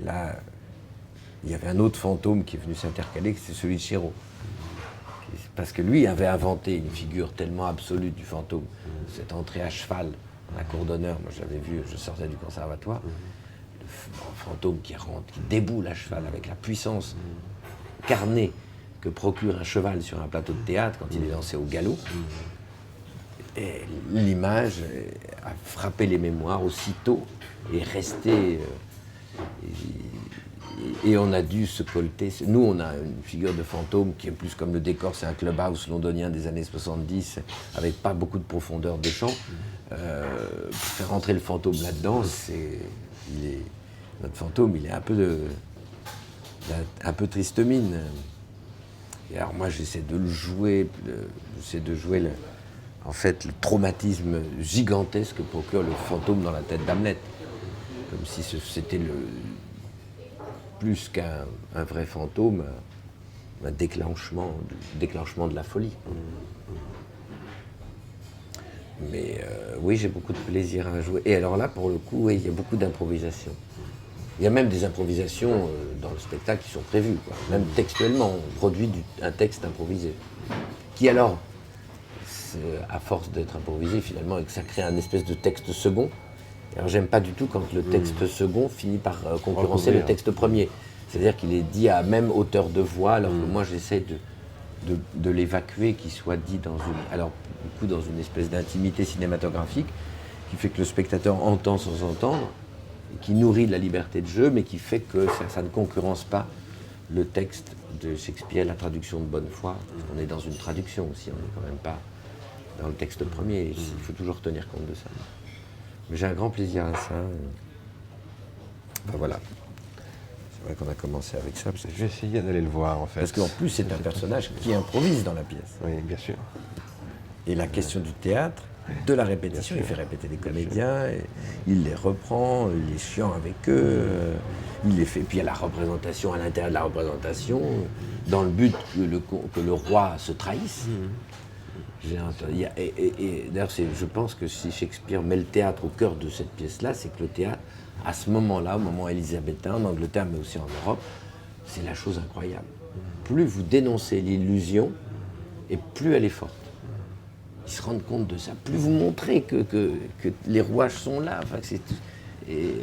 là, il y avait un autre fantôme qui est venu s'intercaler, c'est celui de Chéreau. Parce que lui avait inventé une figure tellement absolue du fantôme, cette entrée à cheval dans la cour d'honneur. Moi, je l'avais vu, je sortais du conservatoire. Le fantôme qui rentre, qui déboule à cheval avec la puissance carnée que procure un cheval sur un plateau de théâtre quand il est lancé au galop. Et l'image a frappé les mémoires aussitôt et est restée. Et on a dû se colter. Nous, on a une figure de fantôme qui est plus comme le décor, c'est un clubhouse londonien des années 70, avec pas beaucoup de profondeur de champ. Faire rentrer le fantôme là-dedans, notre fantôme, il est un peu triste mine. Et alors moi, j'essaie de le jouer, en fait, le traumatisme gigantesque que procure le fantôme dans la tête d'Hamlet. Comme si c'était plus qu'un vrai fantôme, un déclenchement de la folie. Mais oui, j'ai beaucoup de plaisir à jouer. Et alors là, pour le coup, oui, il y a beaucoup d'improvisation. Il y a même des improvisations dans le spectacle qui sont prévues, quoi. Même textuellement, on produit un texte improvisé. Qui alors, à force d'être improvisé, finalement, ça crée un espèce de texte second. Alors j'aime pas du tout quand le texte second finit par concurrencer le texte premier. C'est-à-dire qu'il est dit à même hauteur de voix, alors que moi j'essaie de l'évacuer, qu'il soit dit dans une espèce d'intimité cinématographique, qui fait que le spectateur entend sans entendre, et qui nourrit de la liberté de jeu, mais qui fait que ça ne concurrence pas le texte de Shakespeare, la traduction de Bonnefoy. On est dans une traduction aussi, on n'est quand même pas dans le texte premier, il faut toujours tenir compte de ça. Mais j'ai un grand plaisir à ça. Ben voilà. C'est vrai qu'on a commencé avec ça. Je vais essayer d'aller le voir, en fait. Parce qu'en plus, c'est un personnage qui improvise dans la pièce. Oui, bien sûr. Et la question du théâtre, de la répétition, il fait répéter les comédiens, et il les reprend, il est chiant avec eux, il les fait. Puis il y a la représentation, à l'intérieur de la représentation, dans le but que le roi se trahisse. Et d'ailleurs, je pense que si Shakespeare met le théâtre au cœur de cette pièce-là, c'est que le théâtre, à ce moment-là, au moment élisabétain, en Angleterre, mais aussi en Europe, c'est la chose incroyable. Plus vous dénoncez l'illusion, et plus elle est forte. Ils se rendent compte de ça. Plus vous montrez que les rouages sont là, enfin, et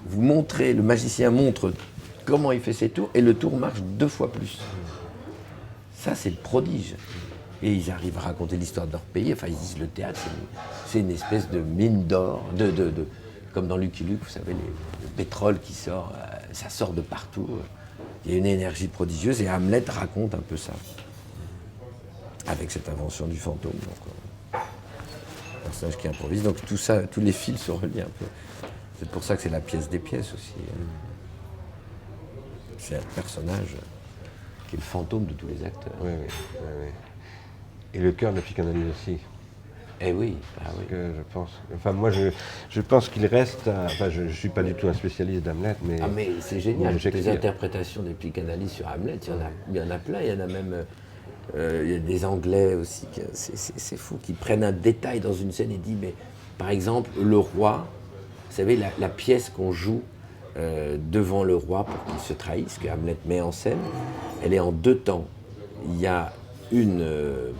vous montrez, le magicien montre comment il fait ses tours, et le tour marche 2 fois plus. Ça, c'est le prodige. Et ils arrivent à raconter l'histoire de leur pays. Enfin, ils disent le théâtre, c'est une espèce de mine d'or, comme dans Lucky Luke, vous savez, le pétrole qui sort, ça sort de partout. Il y a une énergie prodigieuse et Hamlet raconte un peu ça, avec cette invention du fantôme. Donc, un personnage qui improvise. Donc tout ça, tous les fils se relient un peu. C'est pour ça que c'est la pièce des pièces aussi. C'est un personnage qui est le fantôme de tous les acteurs. Oui. Et le cœur de la psychanalyse aussi. Eh oui, ah oui. Que je pense. Enfin, moi, je pense qu'il reste. Enfin, je ne suis pas du tout un spécialiste d'Hamlet, mais. Ah, mais c'est génial. Les interprétations des psychanalystes sur Hamlet, il y en a plein. Il y en a même. Il y a des Anglais aussi. C'est fou, qui prennent un détail dans une scène et disent, mais par exemple, le roi, vous savez, la pièce qu'on joue devant le roi pour qu'il se trahisse, que Hamlet met en scène, elle est en 2 temps. Il y a une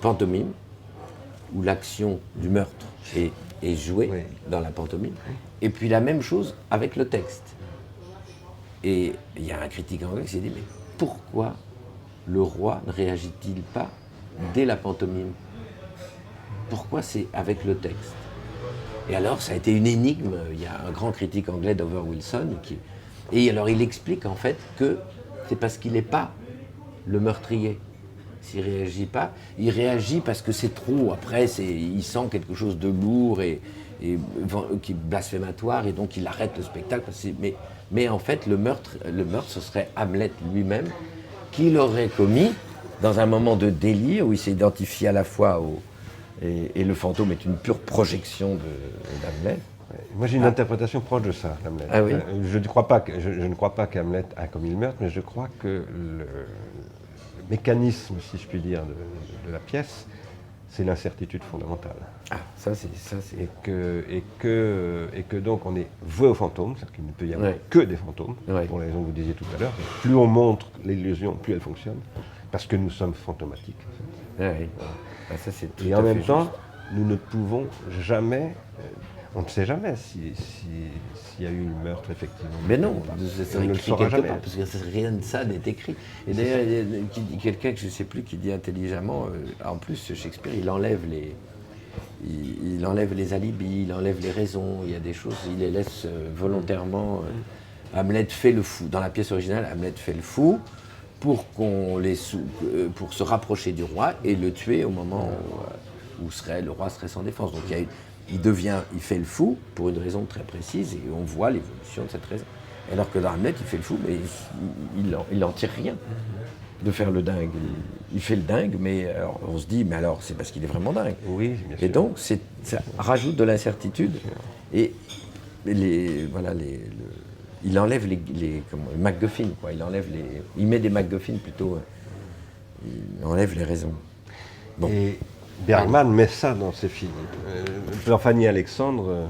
pantomime où l'action du meurtre est jouée dans la pantomime, et puis la même chose avec le texte. Et il y a un critique anglais qui s'est dit, mais pourquoi le roi ne réagit-il pas dès la pantomime? Pourquoi c'est avec le texte? Et alors, ça a été une énigme. Il y a un grand critique anglais, Dover Wilson, et alors il explique en fait que c'est parce qu'il n'est pas le meurtrier. S'il ne réagit pas, il réagit parce que c'est trop. Après, il sent quelque chose de lourd et qui est blasphématoire, et donc il arrête le spectacle. Mais en fait, le meurtre, ce serait Hamlet lui-même, qui l'aurait commis dans un moment de délire où il s'identifie à la fois et le fantôme est une pure projection d'Hamlet. Moi, j'ai une interprétation proche de ça, Hamlet. Ah oui. Je ne crois pas qu'Hamlet a commis le meurtre, mais je crois que le mécanisme, si je puis dire, de la pièce c'est l'incertitude fondamentale. Ah, ça c'est. Et que donc on est voué aux fantômes, c'est-à-dire qu'il ne peut y avoir Ouais. que des fantômes, Ouais. pour les raisons que vous disiez tout à l'heure. Plus on montre l'illusion, plus elle fonctionne, parce que nous sommes fantomatiques. Ouais. Ah, ça, c'est tout Et à en fait même temps, juste. nous ne pouvons jamais, on ne sait jamais s'il y a eu un meurtre effectivement. Mais non, On ça serait ne le écrit saura quelque jamais. part, parce que rien de ça n'est écrit. Et d'ailleurs, il y a quelqu'un que je ne sais plus qui dit intelligemment, en plus Shakespeare, il enlève les alibis, il enlève les raisons, il y a des choses, il les laisse volontairement. Hamlet fait le fou. Dans la pièce originale, Hamlet fait le fou pour pour se rapprocher du roi et le tuer au moment où le roi serait sans défense. Donc il fait le fou pour une raison très précise et on voit l'évolution de cette raison. Alors que dans Hamlet, il fait le fou, mais il n'en tire rien de faire le dingue. Il fait le dingue, mais alors, on se dit, mais alors c'est parce qu'il est vraiment dingue. Oui, bien sûr. Et donc ça rajoute de l'incertitude. Et il enlève les MacGuffin, quoi. Il met des MacGuffin plutôt. Il enlève les raisons. Bon. Et Bergman met ça dans ses films. Dans Fanny Alexandre,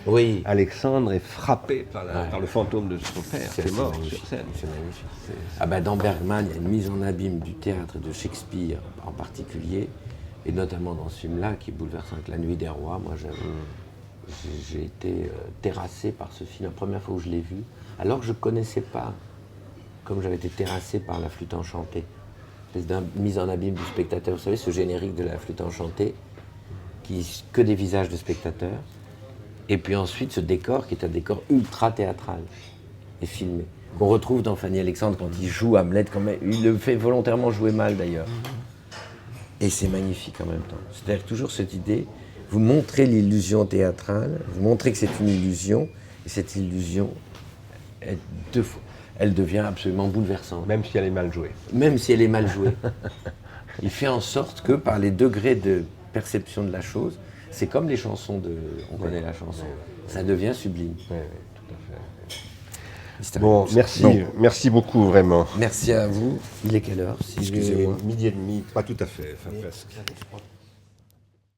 Oui. Alexandre est frappé par le fantôme de son père, qui est mort magnifique. sur scène. C'est magnifique. Dans Bergman, il y a une mise en abîme du théâtre de Shakespeare en particulier, et notamment dans ce film-là qui est bouleversant avec La Nuit des Rois. Moi, j'ai été terrassé par ce film la première fois où je l'ai vu, alors que je ne connaissais pas, comme j'avais été terrassé par La Flûte enchantée. Une espèce de mise en abîme du spectateur. Vous savez, ce générique de La Flûte enchantée, que des visages de spectateurs, et puis ensuite ce décor qui est un décor ultra théâtral et filmé, qu'on retrouve dans Fanny Alexandre quand il joue Hamlet, il le fait volontairement jouer mal d'ailleurs. Et c'est magnifique en même temps. C'est-à-dire toujours cette idée, vous montrez l'illusion théâtrale, vous montrez que c'est une illusion, et cette illusion, elle devient absolument bouleversante. Même si elle est mal jouée. Même si elle est mal jouée. Il fait en sorte que par les degrés de perception de la chose, c'est comme les chansons on connaît la chanson, ça devient sublime. Oui, tout à fait. C'est Bon, un- merci, Bon. merci beaucoup vraiment. Merci à vous. Il est quelle heure? Excusez-moi. Midi et demi, pas tout à fait, enfin presque.